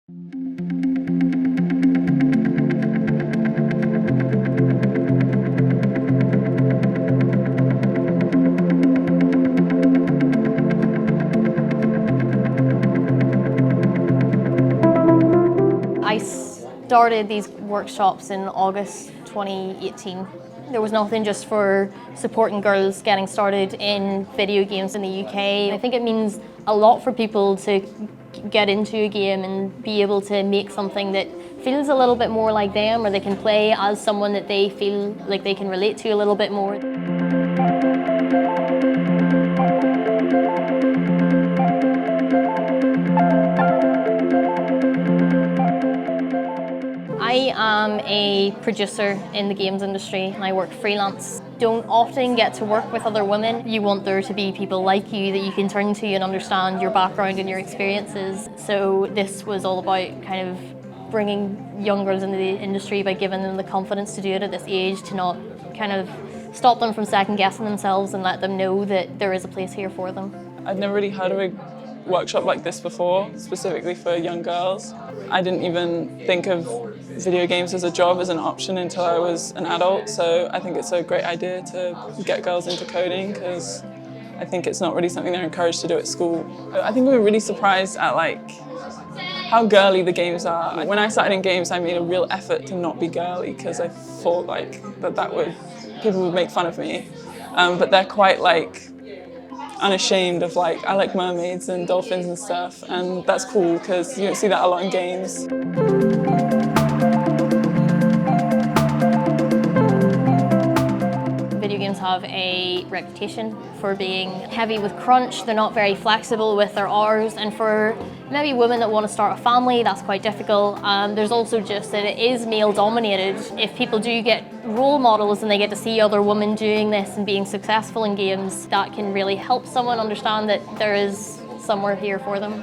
I started these workshops in August 2018. There was nothing just for supporting girls getting started in video games in the UK. I think it means a lot for people to get into a game and be able to make something that feels a little bit more like them, or they can play as someone that they feel like they can relate to a little bit more. I am a producer in the games industry and I work freelance. Don't often get to work with other women. You want there to be people like you that you can turn to and understand your background and your experiences. So this was all about kind of bringing young girls into the industry by giving them the confidence to do it at this age, to not kind of stop them from second guessing themselves and let them know that there is a place here for them. I'd never really heard of a workshop like this before, specifically for young girls. I didn't even think of video games as a job, as an option, until I was an adult, so I think it's a great idea to get girls into coding, because I think it's not really something they're encouraged to do at school. I think we were really surprised at how girly the games are. When I started in games, I made a real effort to not be girly, because I thought people would make fun of me, but they're quite unashamed of I like mermaids and dolphins and stuff, and that's cool because you don't see that a lot in games. Video games have a reputation for being heavy with crunch. They're not very flexible with their hours, and for maybe women that want to start a family, that's quite difficult. There's also just that it is male dominated. If people do get role models and they get to see other women doing this and being successful in games, that can really help someone understand that there is somewhere here for them.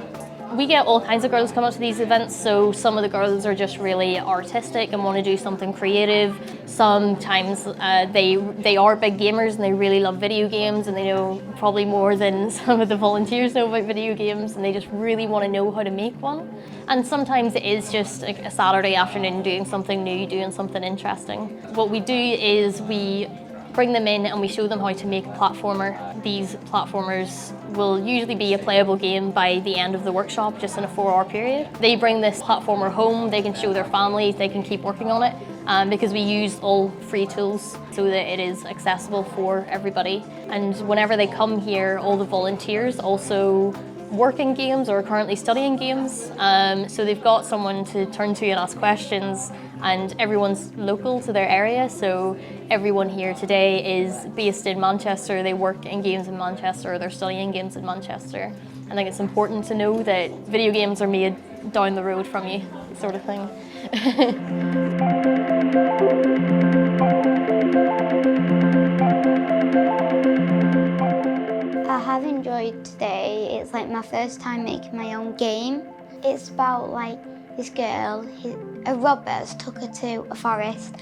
We get all kinds of girls come up to these events, so some of the girls are just really artistic and want to do something creative. Sometimes they are big gamers and they really love video games, and they know probably more than some of the volunteers know about video games, and they just really want to know how to make one. And sometimes it is just a Saturday afternoon doing something new, doing something interesting. What we do is we bring them in and we show them how to make a platformer. These platformers will usually be a playable game by the end of the workshop, just in a 4-hour period. They bring this platformer home, they can show their families, they can keep working on it, because we use all free tools so that it is accessible for everybody. And whenever they come here, all the volunteers also work in games or are currently studying games, so they've got someone to turn to and ask questions, and everyone's local to their area, so everyone here today is based in Manchester. They work in games in Manchester, or they're studying games in Manchester. I think it's important to know that video games are made down the road from you, sort of thing. I have enjoyed today. It's my first time making my own game. It's about this girl, a robber has took her to a forest.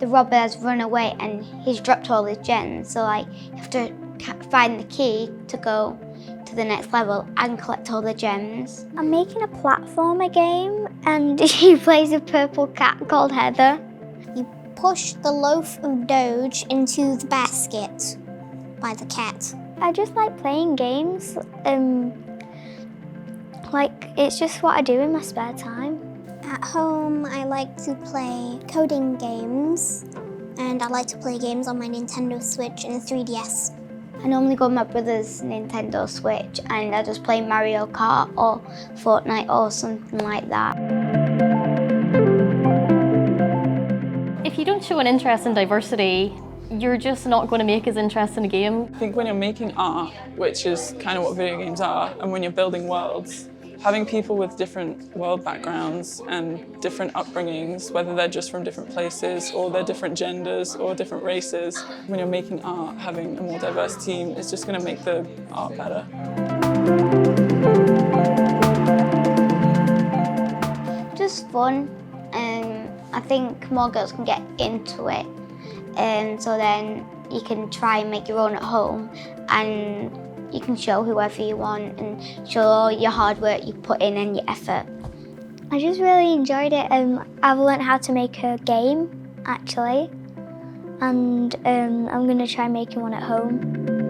The robber has run away and he's dropped all his gems, so you have to find the key to go to the next level and collect all the gems. I'm making a platformer game and she plays a purple cat called Heather. You push the loaf of dough into the basket by the cat. I just like playing games. It's just what I do in my spare time. At home, I like to play coding games, and I like to play games on my Nintendo Switch and 3DS. I normally go on my brother's Nintendo Switch and I just play Mario Kart or Fortnite or something like that. If you don't show an interest in diversity, you're just not going to make as interesting a game. I think when you're making art, which is kind of what video games are, and when you're building worlds, having people with different world backgrounds and different upbringings, whether they're just from different places or they're different genders or different races, when you're making art, having a more diverse team is just going to make the art better. Just fun. I think more girls can get into it, so then you can try and make your own at home, and you can show whoever you want and show all your hard work you put in and your effort. I just really enjoyed it. I've learned how to make a game, actually, and I'm going to try making one at home.